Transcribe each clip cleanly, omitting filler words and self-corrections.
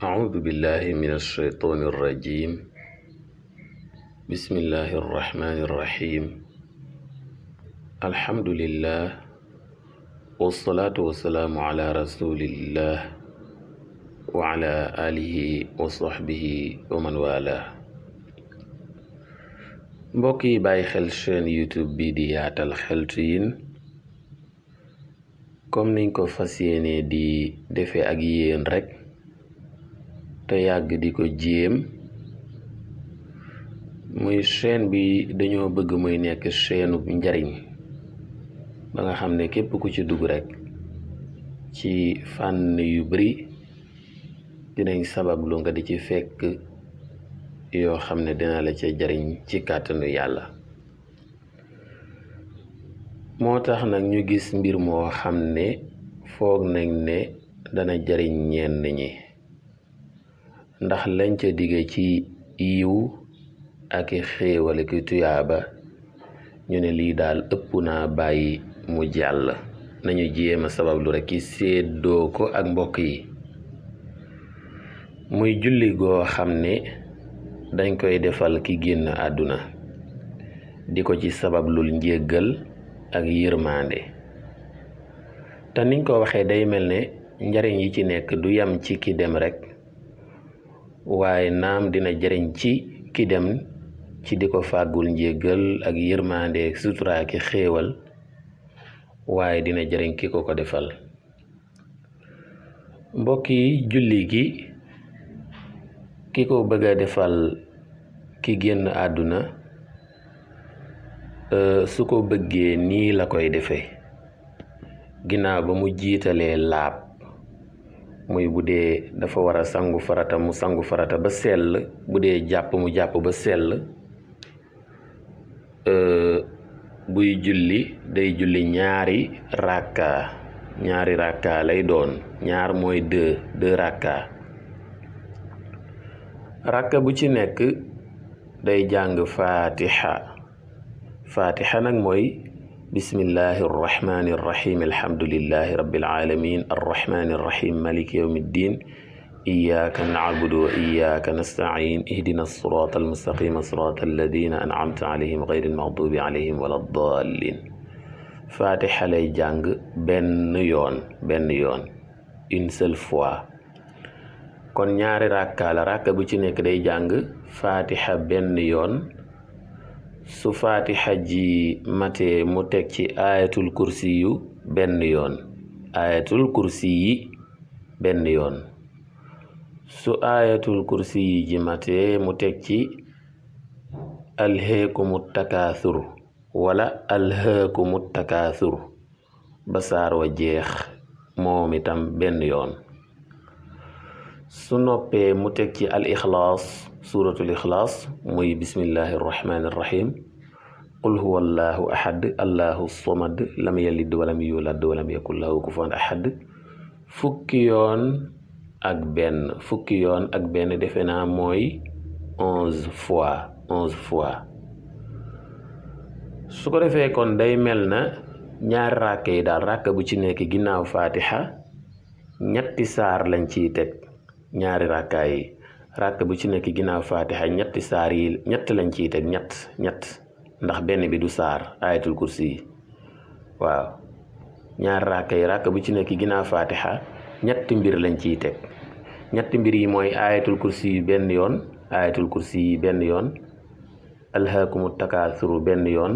أعوذ بالله من الشيطان الرجيم. بسم الله الرحمن الرحيم. الحمد لله والصلاة والسلام على رسول الله وعلى آله وصحبه ومن والاه. mbokk yi bàyyi xel chaîne YouTube bi di Yaatal Xeltu Yin, comme niñ ko fas yéene di defee ak yéen rek te yàgg di ko jéem, muy chaîne bi dañoo bëgg muy nekk chaîne bu njariñ ba nga xam ne képp ku ci dugg rek ci fànn yu bari dinañ sabablu nga di ci fekk yoo xam ne dina la ca jariñ ci kàttanu yàlla. moo tax nag ñu gis mbir moo xam ne foog nañ ne dana jariñ ñenn ñi, ndax lañ ca digge ci yiw ak xéewal ki tuyaaba ñu ne lii daal ëpp naa bàyyi mu jàll, nañu jéem a sabablu rekk ci séddoo ko ak mbokk yi. muy julli goo xam ne dañ koy defal ki génn àdduna, di ko ci sabablul njéggal ak yërmande. te niñ ko waxee day mel ne njariñ yi ci nekk du yam ci ki dem rekk, waaye naam dina jariñ ci ki dem ci di ko fàggul njéggal ak yërmande ak sutura ki xéewal, waaye dina jariñ ki ko defal. mbokk yi, julli gi ki ko bëgg a defal ki génn àdduna su ko bëggee nii la koy defee. ginnaaw ba mu jiitalee laab, muy bu dee dafa war a sangu farata mu sangu farata ba sell, bu dee jàpp mu jàpp ba sell. buy julli day julli ñaari rakka lay doon. ñaar mooy deux rakka. rakka bu ci nekk day jàng fatiha nag mooy bismillahi arrahmani irrahim alhamdulillahi rabbil alamin arrahmani irrahim maliki yawmi ddin iyyaka na'budu wa iyyaka nasta'in ihdina as-sirata al-mustaqima sirata alladhina an'amta alayhim ghayril maghdubi alayhim waladdallin. fatiha lay jàng benn yoon une seule fois. kon ñaari rakka la, rakka bu ci nekk day jàng fatiha benn yoon. su fatiha ji matee mu teg ci ayatul kursi yu benn yoon, ayatul kursi yi benn yoon. su ayatul kursi yi ji matee mu teg ci alhaakumu takaasur wala alhaakumu takaasur ba saar wa jeex, moom itam benn yoon. su noppee mu teg ci al ixlaas, suuratul ixlaas, muy bismillahi irrahmani irrahim qul huwa allahu ahad allahu samad lam yalid walam yulad walam yakun lahu kufuwan ahad. fukki yoon ak benn defe naa mooy 11 fois. su ko defee kon day mel na ñaari ràkk yi daal, ràkk bu ci nekk ginnaaw fatiha ñetti saar lañ ciy teg. ñaari ràkkaa yi ràkk bu ci nekk ginnaaw fatiha ñetti saar yi ñett lañ ciy teg, ñett ndax benn bi du saar, ayatul kursi yi. waaw, ñaari ràkk yi ràkk bu ci nekk ginnaaw fatiha ñetti mbir lañ ciy teg. ñetti mbir yi mooy ayatul kursi yi benn yoon, alhaakumu takaasuru benn yoon,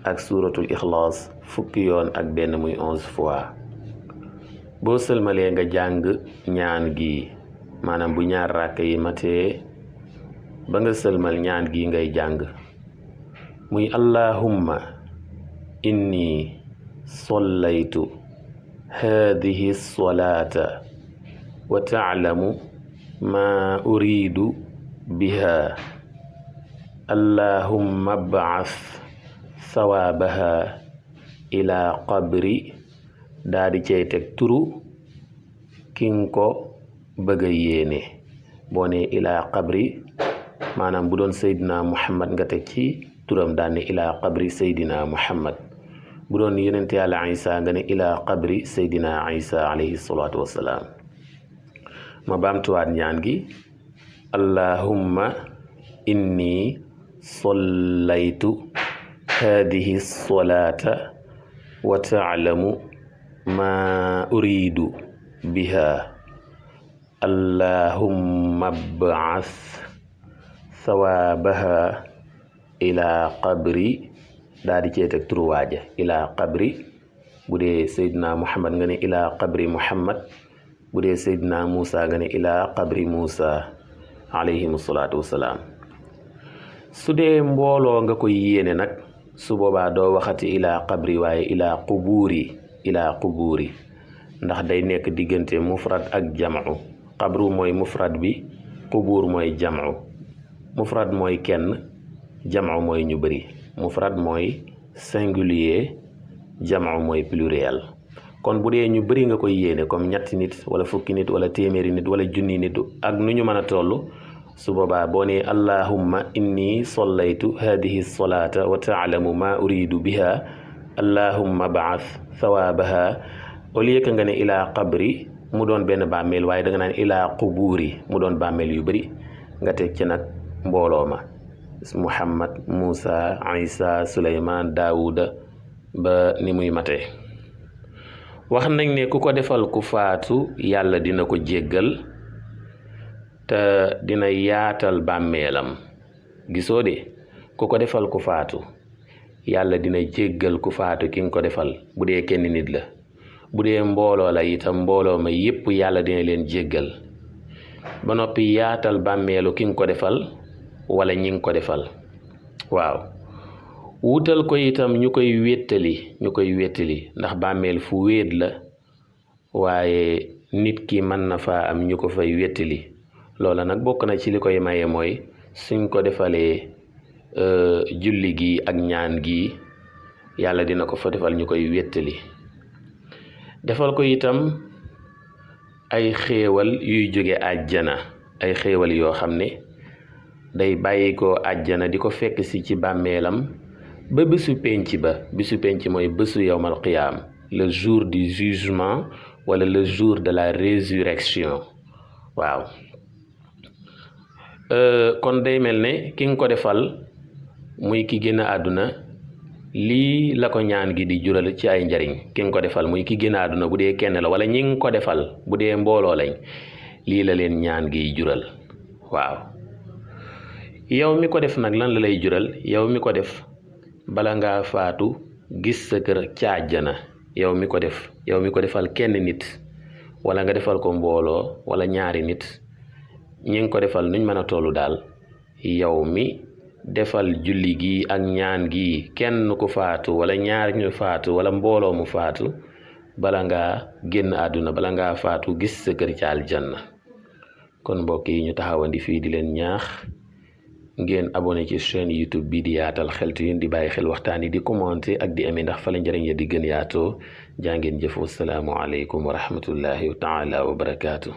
ak suuratul ixlaas fukki yoon ak benn, muy 11 fois. boo sëlmalee nga jàng ñaan gi, maanaam bu ñaar ràkk yi matee ba nga sëlmal, ñaan gi ngay jàng muy allahumma inni sollaytu haadihi solata wa taalamu ma uridu biha allahumma ba'ath sawaabaha ila qabri. daa di cay teg turu ki nga ko bëgg a yéene. boo ne ilaa qabri, maanaam bu doon Seydina Muhammad nga teg ci turam daan ne ilaa qabri Seydina Muhammad. bu doon yonent yàlla Isa nga ne ilaa qabri Seydina Isa alayhi salaatu wassalaam. ma baamtuwaat ñaan gi allahumma inni sollaytu hadihi solata wa taalamu ma uridu biha allahumma b'ath sawabaha ila qabri daa di cee teg turu waaja ila qabri bu dee Seydina Muhammad nga ne ila qabri Muhammad bu dee Seydina Muusa nga ne ila qabri Muusa alayhimu salaatu wasalaam su dee mbooloo nga koy yéene nag su boobaa doo waxati ila qabri waaye ila qubuuri ndax day nekk diggante mufrad ak jam'u qabru mooy mufrad bi qubuur mooy jam'u mufrad mooy kenn jam'u mooy ñu bëri mufrad mooy singulier jam'u mooy pluriel kon bu dee ñu bëri nga koy yéene comme ñetti nit wala fukki nit wala téeméeri nit wala junni nit ak nu ñu mën a toll su boobaa boo nee allahumma inni sollaytu hadihi solata wa taalamu ma uridu biha allahumma ba'ath thawabaha au lieu que nga ne ilaa qabri mu doon benn bàmmeel waaye da nga naan ilaa qubuuri mu doon bàmmeel yu bëri nga teg ci nag mbooloo ma Muhammad Muusa Isa Suleymaan Daawuda ba ni muy matee wax nañ ne ku ko defal ku faatu yàlla dina ko jéggal te dina yaatal bàmmeelam gisoo de ku ko defal ku faatu yàlla dina jéggal ku faatu ki nga ko defal bu dee kenn nit la bu dee mbooloo la itam mbooloo ma yépp yàlla dina leen jéggal ba noppi yaatal bàmmeelu ki nga ko defal wala ñi nga ko defal waaw wutal ko itam ñu koy wéttali ndax bàmmeel fu wéet la waaye nit ki mën na faa am ñu ko fay wéttali loola nag bokk na ci li koy maye mooy suñ ko defalee julli gi ak ñaan gi yàlla dina ko fa defal ñu koy wéttali defal ko itam ay xéewal yuy jóge àjjana ay xéewal yoo xam ne day bàyyi ko àjjana di ko fekk si ci bàmmeelam ba bésu penc mooy bésu yowmal qiyaam le jour du jugement wala le jour de la résurrection waaw kon day mel ne ki nga ko defal muy ki génn àdduna lii la ko ñaan gi di jural ci ay njariñ ki nga ko defal muy ki génn àdduna bu dee kenn la wala ñi nga ko defal bu dee mbooloo lañ lii la leen ñaan gi jural waaw yow mi ko def nag lan la lay jural yow mi ko def bala ngaa faatu gis sa kër ca àjjana yow mi ko defal kenn nit wala nga defal ko mbooloo wala ñaari nit ñi ngi ko defal nuñ mën a tollu daal yow mi defal julli gi ak ñaan gi kenn ku faatu wala ñaar ñu faatu wala mbooloo mu faatu bala ngaa génn àdduna bala ngaa faatu gis sa kër ca aljanna kon mbokk yi ñu taxawandi fii di leen ñaax ngeen abonné ci chaîne YouTube bi di yaatal xeltu yi di bàyyi xel waxtaan yi di commenter ak di amee ndax fa la njëriñ ya di gën yaatoo jaa ngeen jëf wassalaamu aleykum wa rahmatullahi taala wa barakaatu